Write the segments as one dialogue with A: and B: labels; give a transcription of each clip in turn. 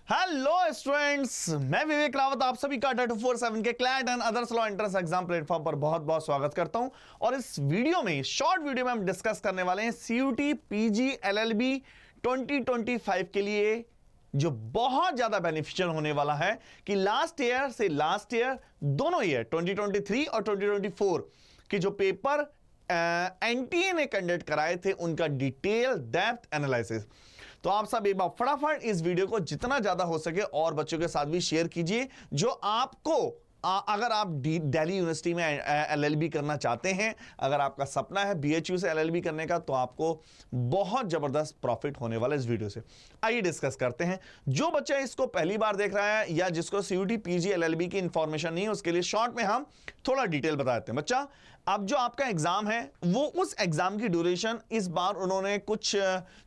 A: Hello students, मैं विवेक रावत आप सभी का 247 के CLAT and others law entrance exam platform पर बहुत बहुत स्वागत करता हूं। और इस वीडियो में, शॉर्ट वीडियो में हम डिस्कस करने वाले हैं सीयूटी पीजी एलएलबी 2025 के लिए, जो बहुत ज्यादा बेनिफिशियल होने वाला है कि लास्ट ईयर से लास्ट ईयर दोनों ईयर 2023 और 2024 के जो पेपर एनटीए ने कंडक्ट कराए थे उनका डिटेल डेप्थ एनालिसिस। तो आप सब एक बार फटाफट इस वीडियो को जितना ज्यादा हो सके और बच्चों के साथ भी शेयर कीजिए, जो आपको अगर आप दिल्ली यूनिवर्सिटी में एलएलबी करना चाहते हैं, अगर आपका सपना है बीएचयू से एलएलबी करने का, तो आपको बहुत जबरदस्त प्रॉफिट होने वाला है इस वीडियो से। आइए डिस्कस करते हैं। जो बच्चा इसको पहली बार देख रहा है या जिसको सीयूटी पीजी एलएलबी की इंफॉर्मेशन नहीं है, उसके लिए शॉर्ट में हम थोड़ा डिटेल बता देते हैं। बच्चा, अब जो आपका एग्जाम है वो उस एग्जाम की ड्यूरेशन इस बार उन्होंने कुछ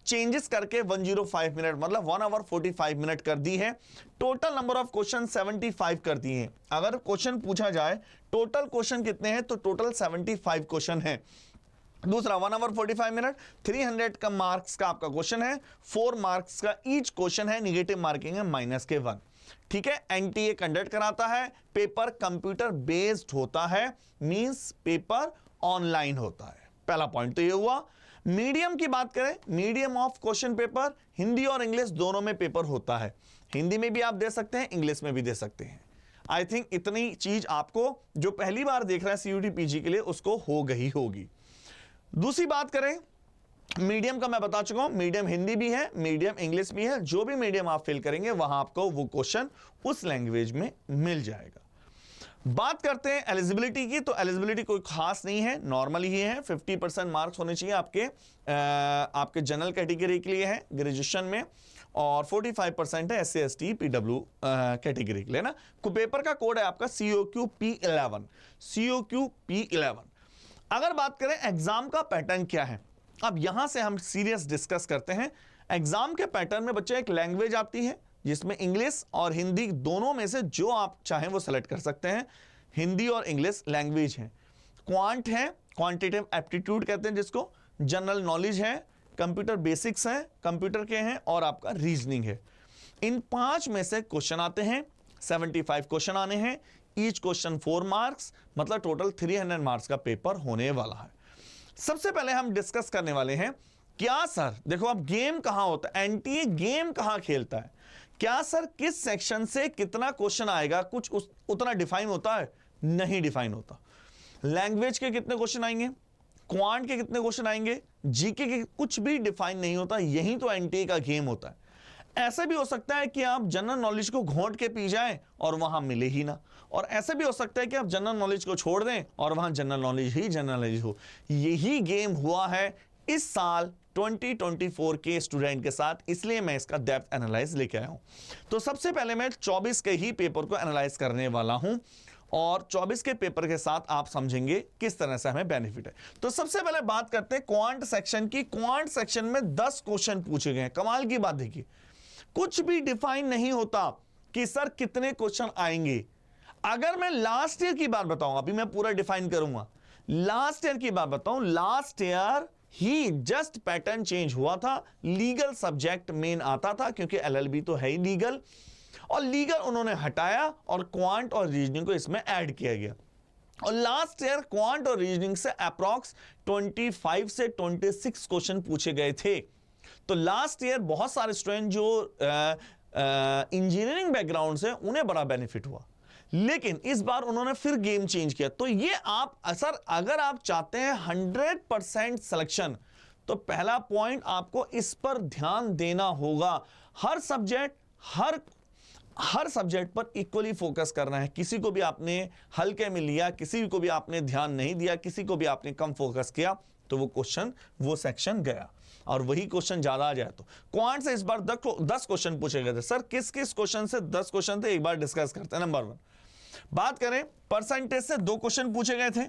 A: चेंजेस करके 105 मिनट मतलब 1 आवर 45 मिनट कर दी है। टोटल नंबर ऑफ क्वेश्चन 75 कर दिए हैं। अगर क्वेश्चन पूछा जाए टोटल क्वेश्चन कितने हैं, तो टोटल 75 क्वेश्चन है। दूसरा 1 आवर 45 मिनट, 300 का मार्क्स का आपका क्वेश्चन है, 4 मार्क्स का ईच क्वेश्चन है, निगेटिव मार्किंग है -1। ठीक है, एनटीए कंडक्ट कराता है, पेपर कंप्यूटर बेस्ड होता है, मींस पेपर ऑनलाइन होता है। पहला पॉइंट तो ये हुआ। मीडियम की बात करें, medium of question paper Hindi और इंग्लिश दोनों में पेपर होता है। हिंदी में भी आप दे सकते हैं, इंग्लिश में भी दे सकते हैं। आई थिंक इतनी चीज आपको जो पहली बार देख रहा है सीयूटी पीजी के लिए उसको हो गई होगी। दूसरी बात करें, मीडियम का मैं बता चुका हूं, मीडियम हिंदी भी है, मीडियम इंग्लिश भी है। जो भी मीडियम आप फिल करेंगे वहां आपको वो क्वेश्चन उस लैंग्वेज में मिल जाएगा। बात करते हैं एलिजिबिलिटी की, तो एलिजिबिलिटी कोई खास नहीं है, नॉर्मल ही है। 50% मार्क्स होने चाहिए आपके जनरल कैटेगरी के लिए है ग्रेजुएशन में, और 45% है SC ST PW कैटेगरी के लिए ना। पेपर का कोड है आपका COQ P11। COQ P11। अगर बात करें एग्जाम का पैटर्न क्या है, अब यहां से हम सीरियस डिस्कस करते हैं। एग्जाम के पैटर्न में बच्चे एक लैंग्वेज आती है जिसमें इंग्लिश और हिंदी दोनों में से जो आप चाहें वो सेलेक्ट कर सकते हैं। हिंदी और इंग्लिश लैंग्वेज है। क्वांट है, क्वांटिटेटिव एप्टीट्यूड कहते हैं जिसको, जनरल नॉलेज है, कंप्यूटर बेसिक्स है, कंप्यूटर के हैं, और आपका रीजनिंग है। इन 5 में से क्वेश्चन आते हैं। 75 क्वेश्चन आने हैं, ईच क्वेश्चन 4 मार्क्स, मतलब टोटल 300 मार्क्स का पेपर होने वाला है। सबसे पहले हम डिस्कस करने वाले हैं, क्या सर देखो अब गेम कहां होता है, एनटीए गेम कहां खेलता है। क्या सर किस सेक्शन से कितना क्वेश्चन आएगा कुछ उतना डिफाइन होता है? नहीं डिफाइन होता। लैंग्वेज के कितने क्वेश्चन आएंगे, क्वांट के कितने क्वेश्चन आएंगे, जीके के कुछ भी डिफाइन नहीं होता। यही तो एनटीए का गेम होता है। ऐसा भी हो सकता है कि आप जनरल नॉलेज को घोंट के पी जाएं और वहां मिले ही ना, और ऐसा भी हो सकता है कि आप जनरल नॉलेज को छोड़ दें और वहां जनरल नॉलेज ही जनरल नॉलेज हो। यही गेम हुआ है इस साल 2024 के स्टूडेंट के साथ, इसलिए मैं इसका डेप्थ एनालाइज लेके आया हूं। तो सबसे पहले मैं 24 के ही पेपर को एनालाइज करने वाला हूं, और 24 के पेपर के साथ आप समझेंगे किस तरह से हमें बेनिफिट है। तो सबसे पहले बात करते हैं क्वांट सेक्शन की। क्वांट सेक्शन में 10 क्वेश्चन पूछे गए हैं। कमाल की बात देखिए, कुछ भी डिफाइन नहीं होता कि सर कितने क्वेश्चन आएंगे। अगर मैं लास्ट ईयर की बात बताऊं, अभी मैं पूरा डिफाइन करूंगा, लास्ट ईयर की बात बताऊं, लास्ट ईयर ही जस्ट पैटर्न चेंज हुआ था। लीगल सब्जेक्ट मेन आता था, क्योंकि एलएलबी तो है ही लीगल, और लीगल उन्होंने हटाया और क्वांट और रीजनिंग को इसमें ऐड किया गया। और लास्ट ईयर क्वांट और रीजनिंग से अप्रॉक्स 25 से 26 क्वेश्चन पूछे गए थे। तो लास्ट ईयर बहुत सारे स्टूडेंट जो इंजीनियरिंग बैकग्राउंड से उन्हें बड़ा बेनिफिट हुआ, लेकिन इस बार उन्होंने फिर गेम चेंज किया। तो ये आप सर अगर आप चाहते हैं 100% सिलेक्शन, तो पहला पॉइंट आपको इस पर ध्यान देना होगा। हर सब्जेक्ट पर इक्वली फोकस करना है। किसी को भी आपने हल्के में लिया, किसी को भी आपने ध्यान नहीं दिया, किसी को भी आपने कम फोकस किया, तो वो क्वेश्चन वो सेक्शन गया, और वही क्वेश्चन ज्यादा आ जाए। तो क्वांट से इस बार 10 क्वेश्चन पूछे गए थे। सर किस किस क्वेश्चन से 10 क्वेश्चन थे, एक बार डिस्कस करते हैं। नंबर 1 बात करें, परसेंटेज से 2 क्वेश्चन पूछे गए थे।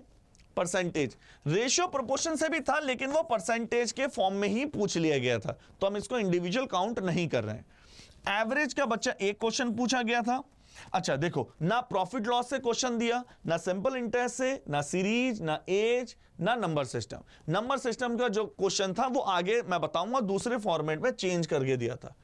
A: परसेंटेज रेशियो प्रोपोर्शन से भी था, लेकिन वो परसेंटेज के फॉर्म में ही पूछ लिया गया था, तो हम इसको इंडिविजुअल काउंट नहीं कर रहे हैं। एवरेज का बच्चा 1 क्वेश्चन पूछा गया था। अच्छा देखो, ना प्रॉफिट लॉस से क्वेश्चन दिया, ना सिंपल इंटरेस्ट से, ना सीरीज, ना एज, ना नंबर सिस्टम। नंबर सिस्टम का जो क्वेश्चन था वो आगे मैं बताऊंगा, दूसरे फॉर्मेट में चेंज करके दिया था।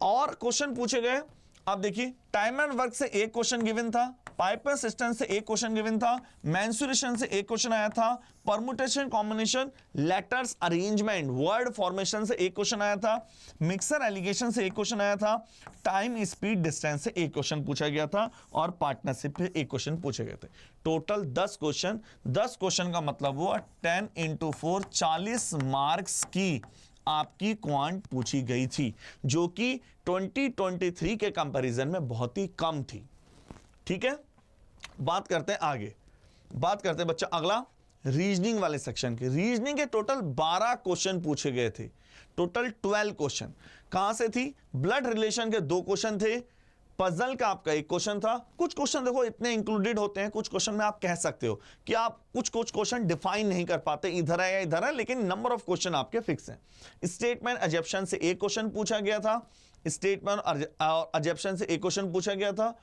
A: और क्वेश्चन पूछे गए। अब देखिए, टाइम एंड वर्क से एक क्वेश्चन गिवन था, पाइप सिस्टम से एक क्वेश्चन गिवन था, मेंसुरेशन से एक क्वेश्चन आया था, permutation combination, letters arrangement, word formation से एक क्वेश्चन आया था, मिक्सर एलिगेशन से एक क्वेश्चन आया था, टाइम स्पीड डिस्टेंस से एक क्वेश्चन पूछा गया था और पार्टनरशिप से एक क्वेश्चन पूछे गए थे। Total 10 question. 10 क्वेश्चन का मतलब हुआ 10 × 4 40 मार्क्स की आपकी क्वांट पूछी गई थी, जो कि 2023 के कंपैरिजन में बहुत ही कम थी। ठीक है, बात करते हैं आगे। बात करते हैं बच्चा अगला रीजनिंग वाले सेक्शन के। रीजनिंग के टोटल 12 क्वेश्चन पूछे गए थे, टोटल 12 क्वेश्चन। कहां से थी? ब्लड रिलेशन के 2 क्वेश्चन थे, पजल का आपका एक क्वेश्चन था। कुछ क्वेश्चन देखो इतने इंक्लूडेड होते हैं, कुछ क्वेश्चन में आप कह सकते हो कि आप कुछ क्वेश्चन डिफाइन नहीं कर पाते, इधर है या इधर है, लेकिन नंबर ऑफ क्वेश्चन आपके फिक्स हैं। स्टेटमेंट अजेप्शन से एक क्वेश्चन पूछा गया था, स्टेटमेंट और अजेप्शन से एक क्वेश्चन पूछा गया था।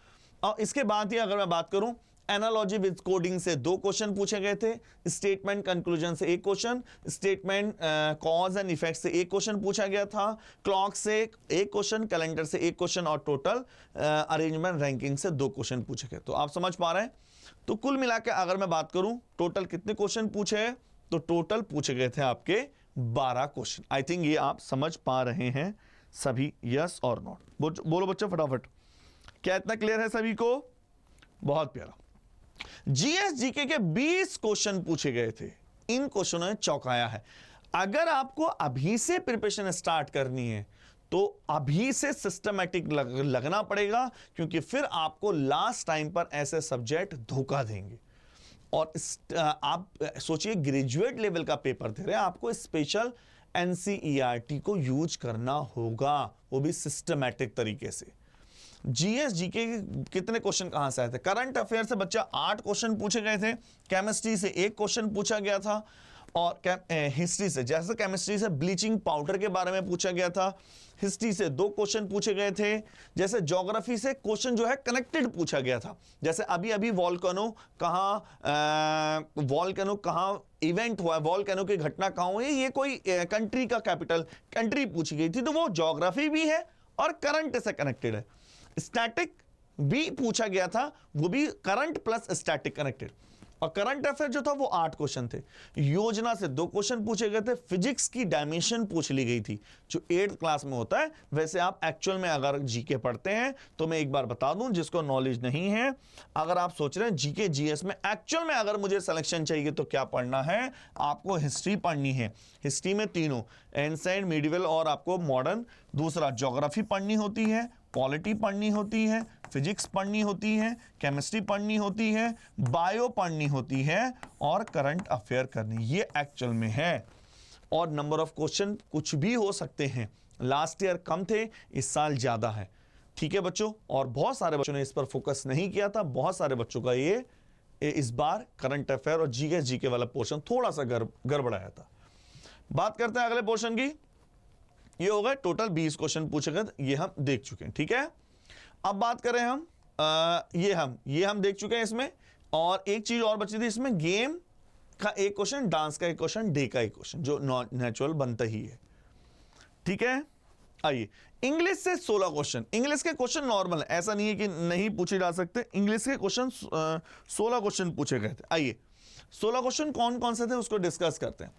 A: और इसके बाद ही अगर मैं बात करूं, एनालॉजी विद कोडिंग से 2 क्वेश्चन पूछे गए थे, स्टेटमेंट कंक्लूजन से एक question, statement cause and effect से एक क्वेश्चन पूछा गया था, क्लॉक से एक क्वेश्चन, कैलेंडर से एक क्वेश्चन और टोटल अरेंजमेंट रैंकिंग से 2 क्वेश्चन पूछे गए। तो आप समझ पा रहे हैं। तो कुल मिलाकर अगर मैं बात करूं टोटल कितने क्वेश्चन पूछे हैं, तो टोटल पूछे गए थे आपके 12 क्वेश्चन। आई थिंक ये आप समझ पा रहे हैं सभी, यस और नॉट? बोलो बच्चों फटाफट, क्या इतना क्लियर है सभी को? बहुत प्यारा। जीएस जीके के 20 क्वेश्चन पूछे गए थे, इन क्वेश्चनों ने चौंकाया है। अगर आपको अभी से प्रिपरेशन स्टार्ट करनी है तो अभी से सिस्टमैटिक लगना पड़ेगा, क्योंकि फिर आपको लास्ट टाइम पर ऐसे सब्जेक्ट धोखा देंगे। और आप सोचिए ग्रेजुएट लेवल का पेपर दे रहे हैं, आपको स्पेशल एनसीईआरटी को यूज करना होगा, वो भी सिस्टमैटिक तरीके से। जीएस जीके कितने क्वेश्चन कहां से आए थे? करंट अफेयर से बच्चा 8 क्वेश्चन पूछे गए थे, केमिस्ट्री से एक क्वेश्चन पूछा गया था, और हिस्ट्री से, जैसे केमिस्ट्री से ब्लीचिंग पाउडर के बारे में पूछा गया था, हिस्ट्री से 2 क्वेश्चन पूछे गए थे। जैसे ज्योग्राफी से क्वेश्चन जो है कनेक्टेड पूछा गया था, जैसे अभी अभी वॉल्केनो कहां इवेंट हुआ है, वॉल्केनो की घटना कहां हुई, ये कोई कंट्री का कैपिटल कंट्री पूछी गई थी, तो वो ज्योग्राफी भी है और करंट से कनेक्टेड है। स्टैटिक भी पूछा गया था, वो भी करंट प्लस स्टैटिक कनेक्टेड। और करंट अफेयर जो था वो 8 क्वेश्चन थे। योजना से 2 क्वेश्चन पूछे गए थे, फिजिक्स की डायमेंशन पूछ ली गई थी, जो 8th क्लास में होता है। वैसे आप एक्चुअल में अगर जीके पढ़ते हैं तो मैं एक बार बता दूं, जिसको नॉलेज नहीं है, अगर आप सोच रहे हैं जीके जीएस में एक्चुअल में अगर मुझे सिलेक्शन चाहिए तो क्या पढ़ना है, आपको हिस्ट्री पढ़नी है। हिस्ट्री में तीनों, एंसेंट, मिडिवल और आपको मॉडर्न। दूसरा ज्योग्राफी पढ़नी होती है, पॉलिटी पढ़नी होती है, फिजिक्स पढ़नी होती है, केमिस्ट्री पढ़नी होती है, बायो पढ़नी होती है और करंट अफेयर करनी, ये एक्चुअल में है। और नंबर ऑफ क्वेश्चन कुछ भी हो सकते हैं, लास्ट ईयर कम थे, इस साल ज्यादा है। ठीक है बच्चों, और बहुत सारे बच्चों ने इस पर फोकस नहीं किया था, बहुत सारे बच्चों का ये इस बार करंट अफेयर और जीके वाला पोर्शन थोड़ा सा गड़बड़ाया था। बात करते हैं अगले पोर्शन की। ये हो गए टोटल 20 क्वेश्चन पूछे गए, ये हम देख चुके हैं। ठीक है, अब बात करें हम ये हम देख चुके हैं इसमें। और एक चीज और बची थी इसमें, गेम का एक क्वेश्चन, डांस का एक क्वेश्चन, डे का एक क्वेश्चन, जो नेचुरल बनता ही है। ठीक है, आइए इंग्लिश से 16 क्वेश्चन। इंग्लिश के क्वेश्चन नॉर्मल है, ऐसा नहीं है कि नहीं पूछे जा सकते। इंग्लिश के क्वेश्चन 16 क्वेश्चन पूछे गए थे। आइए 16 क्वेश्चन कौन कौन से थे उसको डिस्कस करते हैं।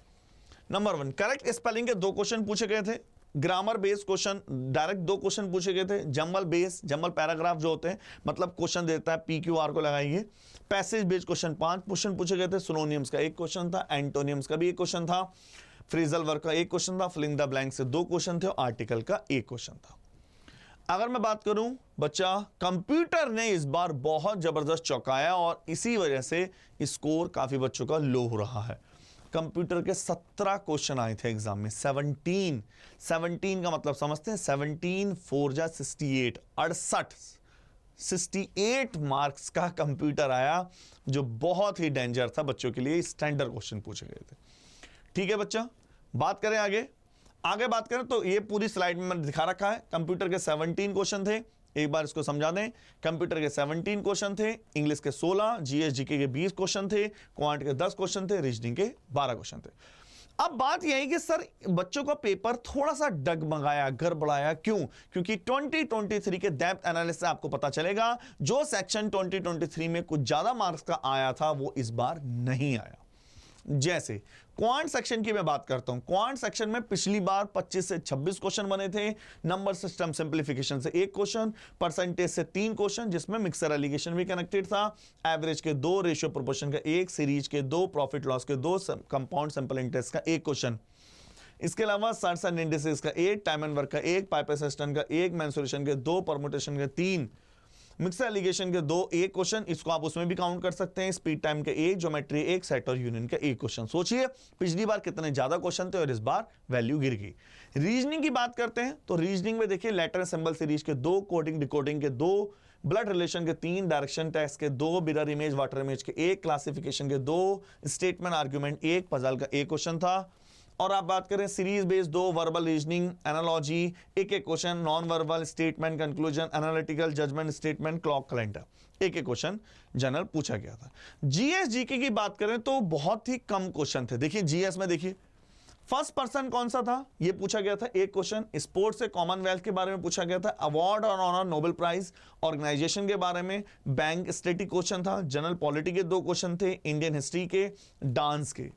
A: नंबर 1, करेक्ट स्पेलिंग के 2 क्वेश्चन पूछे गए थे। Grammar based question direct 2 question पूछे गए थे। जंबल पैराग्राफ जो होते हैं, मतलब क्वेश्चन देता है PQR को लगाइए। पैसेज बेस्ड क्वेश्चन 5 क्वेश्चन पूछे गए थे। सिनोनिम्स का एक क्वेश्चन था, एंटोनिम्स का भी एक क्वेश्चन था, फ्रेजल वर्ब का एक क्वेश्चन था, फिलिंग द ब्लैंक से 2 क्वेश्चन थे और आर्टिकल का एक क्वेश्चन था। अगर मैं बात करूं बच्चा, कंप्यूटर ने इस बार बहुत जबरदस्त चौंकाया और इसी वजह से स्कोर काफी बच्चों का लो हो रहा है। कंप्यूटर के 17 क्वेश्चन आए थे एग्जाम में, 17 का मतलब समझते हैं, 17 4 जा 68 68 मार्क्स का कंप्यूटर आया, जो बहुत ही डेंजर था बच्चों के लिए। स्टैंडर्ड क्वेश्चन पूछे गए थे। ठीक है बच्चा, बात करें आगे बात करें तो ये पूरी स्लाइड में मैंने दिखा रखा है। कंप्यूटर के 17 क्वेश्चन थे, एक बार इसको समझा दें। कंप्यूटर के 17 क्वेश्चन थे, इंग्लिश के 16, जीएस जीके के 20 क्वेश्चन थे, क्वांट के 10 क्वेश्चन थे, रीजनिंग के 12 क्वेश्चन थे। अब बात यह है कि सर बच्चों का पेपर थोड़ा सा डगमगाया, गड़बड़ाया, क्यों? क्योंकि 2023 के डेप्थ एनालिसिस से आपको पता चलेगा जो सेक्शन 2023 में कुछ ज्यादा मार्क्स का आया था वो इस बार नहीं आया। जैसे क्वांट सेक्शन की मैं बात करता हूं, क्वांट सेक्शन में पिछली बार 25 से 26 क्वेश्चन बने थे, नंबर सिस्टम सिंप्लीफिकेशन से 1 क्वेश्चन, परसेंटेज से 3 क्वेश्चन जिसमें मिक्सर एलिगेशन भी कनेक्टेड था, एवरेज के 2, रेशियो प्रोपोर्शन का 1, सीरीज के 2, प्रॉफिट लॉस के 2, कंपाउंड सैंपल इंटरेस्ट का 1 क्वेश्चन। इसके अलावा सर्ट्स एंड इंडिसेस का 1, टाइम एंड वर्क का 1, पाइप असिस्टेंट का 1, मेंसुरेशन के 2, परमुटेशन के 3, मिक्सर एलिगेशन के 2, 1 क्वेश्चन, इसको आप उसमें भी काउंट कर सकते हैं, स्पीड टाइम के 1, ज्योमेट्री 1, सेट और यूनियन का 1 क्वेश्चन। सोचिए पिछली बार कितने ज्यादा क्वेश्चन थे और इस बार वैल्यू गिर गई। रीजनिंग की बात करते हैं तो रीजनिंग में देखिए लेटर सिंबल सीरीज के 2, कोडिंग डिकोडिंग के 2, ब्लड रिलेशन के 3, डायरेक्शन टेक्स्ट के 2, मिरर इमेज वाटर इमेज के 1, क्लासिफिकेशन के 2, स्टेटमेंट आर्ग्यूमेंट 1, पजल का 1 क्वेश्चन था। और आप बात करें series based 2, verbal reasoning, analogy 1-1 question, non verbal, statement, conclusion, analytical, judgement statement, clock calendar 1-1 question general पूछा गया था। जीएस जीके की बात करें तो बहुत ही कम क्वेश्चन थे। देखिए जीएस में देखिए फर्स्ट पर्सन कौन सा था ये पूछा गया था 1 क्वेश्चन, स्पोर्ट्स से कॉमनवेल्थ के बारे में पूछा गया था, अवार्ड और ऑनर नोबेल प्राइज ऑर्गेनाइजेशन के बारे में, बैंक स्टैटिक क्वेश्चन था, जनरल पॉलिटी के 2 क्वेश्चन थे, इंडियन हिस्ट्री के, डांस के।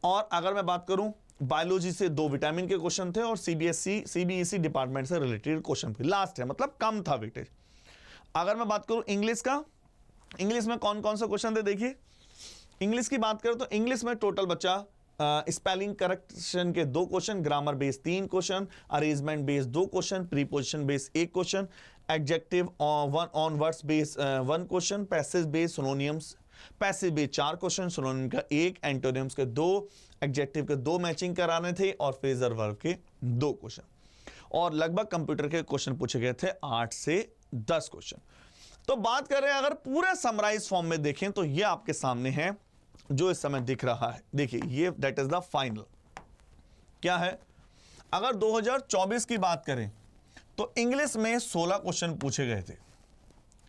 A: और अगर मैं बात करूं बायोलॉजी से 2 विटामिन के क्वेश्चन थे और सीबीएसई डिपार्टमेंट से रिलेटेड क्वेश्चन थे। लास्ट है मतलब कम था वेटेज। अगर मैं बात करूं इंग्लिश का, इंग्लिश में कौन कौन से क्वेश्चन थे देखिए, इंग्लिश की बात करें तो इंग्लिश में टोटल बचा स्पेलिंग करेक्शन के 2 question, grammar based 3 question, arrangement based 2 question, preposition based 1 question, adjective on words based 1 question, passage based synonyms, passive based 4 question, synonym का 1, एंटोनिम्स के 2, एडजेक्टिव के 2 मैचिंग कराने थे और फ्रेजर वर्ब के 2 क्वेश्चन। और लगभग कंप्यूटर के क्वेश्चन पूछे गए थे 8 से 10 क्वेश्चन। तो बात करें अगर पूरे समराइज फॉर्म में देखें तो ये आपके सामने है जो इस समय दिख रहा है। देखिए ये दैट इज द फाइनल क्या है। अगर 2024 की बात करें तो इंग्लिश में 16 क्वेश्चन पूछे गए थे,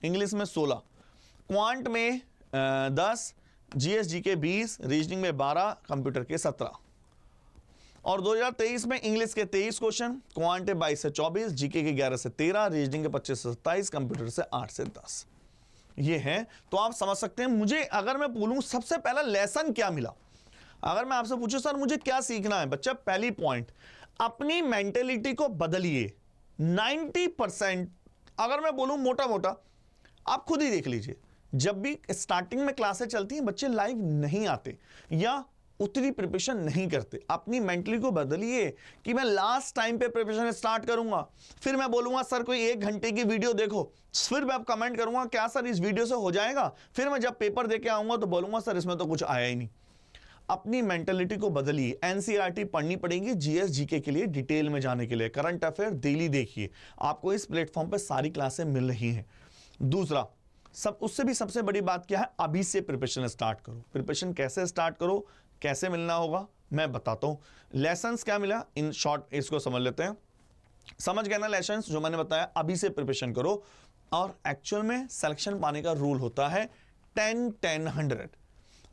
A: इंग्लिश में 16, क्वांट में 10, जीएसजी के 20, रीजनिंग में 12, कंप्यूटर के 17। और 2023 में इंग्लिश के 23 क्वेश्चन, क्वांट 22 से 24, जीके के 11 से 13, रीजनिंग के 25 से 27, कंप्यूटर से 8 से 10। ये है तो आप समझ सकते हैं। मुझे अगर मैं बोलूं सबसे पहला लेसन क्या मिला, अगर मैं आपसे पूछूं सर मुझे क्या सीखना है, बच्चा पहली पॉइंट अपनी मेंटेलिटी को बदलिए। 90% अगर मैं बोलूं मोटा मोटा आप खुद ही देख लीजिए, जब भी स्टार्टिंग में क्लासें चलती हैं बच्चे लाइव नहीं आते या उतनी प्रिपरेशन नहीं करते। अपनी मेंटली को बदलिए कि मैं लास्ट टाइम पे प्रिपरेशन स्टार्ट करूंगा, फिर मैं बोलूंगा सर कोई 1 घंटे की वीडियो देखो, फिर मैं कमेंट करूंगा क्या सर इस वीडियो से हो जाएगा, फिर मैं जब पेपर दे के आऊंगा तो बोलूंगा सर इसमें तो कुछ आया ही नहीं। अपनी मेंटेलिटी को बदलिए। एनसीईआरटी पढ़नी पड़ेगी जीएस जीके के लिए, डिटेल में जाने के लिए। करंट अफेयर डेली देखिए, आपको इस प्लेटफॉर्म पर सारी क्लासें मिल रही हैं। दूसरा उससे भी सबसे बड़ी बात क्या है, अभी से प्रिपरेशन स्टार्ट करो। प्रिपरेशन कैसे स्टार्ट करो, कैसे मिलना होगा मैं बताता हूं। लेसन्स क्या मिला इन शॉर्ट, इसको समझ लेते हैं। समझ गए ना लेसन्स जो मैंने बताया, अभी से प्रिपरेशन करो। और एक्चुअल में सिलेक्शन पाने का रूल होता है 10-10-100।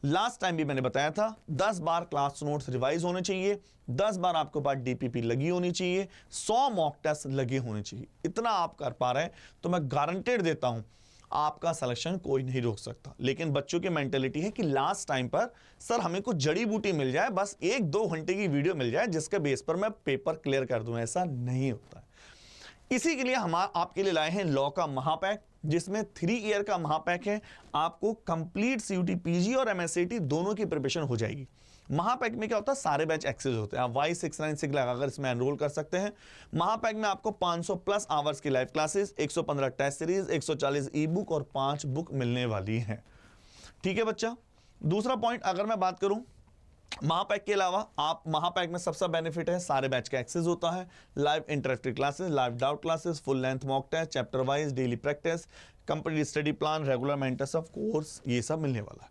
A: लास्ट टाइम भी मैंने बताया था 10 बार क्लास नोट्स रिवाइज होने चाहिए, 10 बार आपके पास डीपीपी लगी होनी चाहिए, 100 मॉक टेस्ट लगे होने चाहिए। इतना आप कर पा रहे हैं तो मैं गारंटेड देता हूं आपका सिलेक्शन कोई नहीं रोक सकता। लेकिन बच्चों की मेंटेलिटी है कि लास्ट टाइम पर सर हमें कुछ जड़ी बूटी मिल जाए, बस 1-2 घंटे की वीडियो मिल जाए जिसके बेस पर मैं पेपर क्लियर कर दूं। ऐसा नहीं होता है। इसी के लिए हम आपके लिए लाए हैं लॉ का महापैक, जिसमें 3 ईयर का महापैक है। आपको कंप्लीट सीयूटी पीजी और एमएससीटी दोनों की प्रिपरेशन हो जाएगी। महापैक में क्या होता है, सारे बैच एक्सेस होते हैं। आप Y696 लगाकर इसमें एनरोल कर सकते हैं। महापैक में आपको 500+ आवर्स की live classes, 115 test series, 140 e book और 5 बुक मिलने वाली हैं। ठीक है बच्चा। दूसरा पॉइंट अगर मैं बात करूं, महापैक के अलावा आप महापैक में सबसे बेनिफिट है सारे बैच का एक्सेस होता है, live interactive classes, live doubt classes, full length mock test, chapter wise daily practice, complete study plan, regular mentors of course, ये सब मिलने वाला है।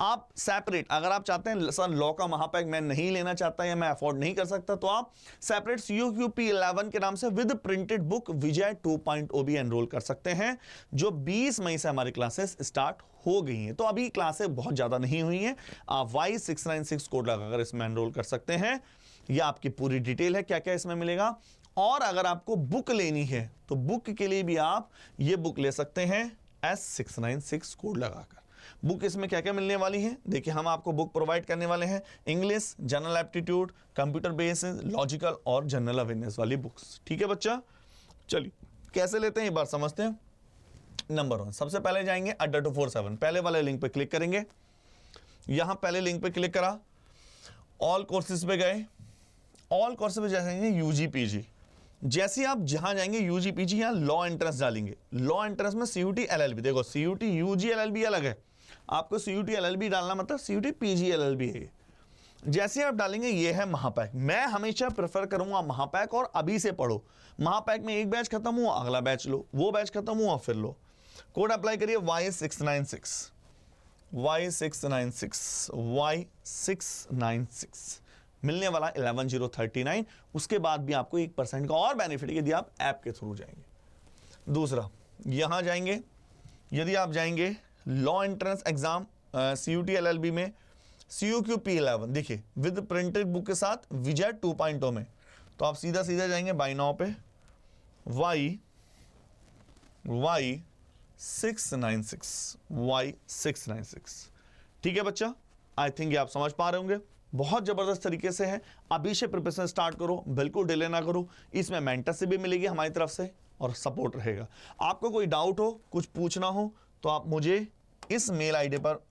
A: आप सेपरेट, अगर आप चाहते हैं सर लॉ का महापैक मैं नहीं लेना चाहता या मैं अफोर्ड नहीं कर सकता, तो आप सेपरेट CUQP 11 के नाम से विद प्रिंटेड बुक विजय 2.0 भी एनरोल कर सकते हैं, जो 20 मई से हमारी क्लासेस स्टार्ट हो गई हैं। तो अभी क्लासें बहुत ज्यादा नहीं हुई हैं, आप Y696 कोड लगाकर इसमें एनरोल कर सकते हैं। यह आपकी पूरी डिटेल है क्या क्या इसमें मिलेगा। और अगर आपको बुक लेनी है तो बुक के लिए भी आप ये बुक ले सकते हैं S696 कोड लगाकर। बुक इसमें क्या क्या मिलने वाली है, देखिए हम आपको बुक प्रोवाइड करने वाले हैं English, general aptitude, computer based, logical और जनरल अवेयरनेस वाली बुक्स। ठीक है बच्चा, चलिए कैसे लेते हैं एक बार समझते हैं। नंबर 1, सबसे पहले जाएंगे अड्डा 247, पहले वाले लिंक पे क्लिक करेंगे। यहां पहले लिंक पे क्लिक करा, ऑल कोर्सेज पे गए, ऑल कोर्सेज पे जाएंगे UG/PG। जैसे आप जहां जाएंगे UG/PG, यहां लॉ एंट्रेंस डालेंगे। लॉ एंट्रेंस में CUT LLB, देखो CUT UG LLB अलग है, आपको CUT LLB डालना मतलब CUT PG LLB है। जैसे आप डालेंगे ये है महापैक। मैं हमेशा प्रेफर करूंगा महापैक, और अभी से पढ़ो। महापैक में एक बैच खत्म हुआ अगला बैच लो, वो बैच खत्म हुआ फिर लो। कोड अप्लाई करिए Y696 मिलने वाला 11039। उसके बाद भी आपको 1% का और बेनिफिट यदि आप ऐप के थ्रू जाएंगे। दूसरा, यहां जाएंगे, यदि आप जाएंगे law entrance exam CUT LLB में CUQP 11, देखिए विद प्रिंटेड बुक के साथ विजय 2.0 में, तो आप सीधा सीधा जाएंगे बाय नाउ पे Y696। ठीक है बच्चा, आई थिंक ये आप समझ पा रहे होंगे। बहुत जबरदस्त तरीके से है, अभी से प्रिपरेशन स्टार्ट करो, बिल्कुल डिले ना करो। इसमें मेंटर से भी मिलेगी हमारी तरफ से और सपोर्ट रहेगा। आपको कोई डाउट हो, कुछ पूछना हो, तो आप मुझे इस मेल आईडी पर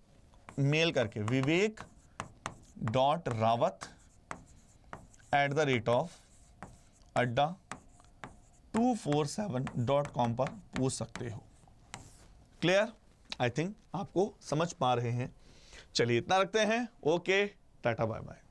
A: मेल करके vivek.rawat@adda247.com पर पूछ सकते हो। क्लियर? आई थिंक आपको समझ पा रहे हैं। चलिए इतना रखते हैं। Okay, tata bye bye.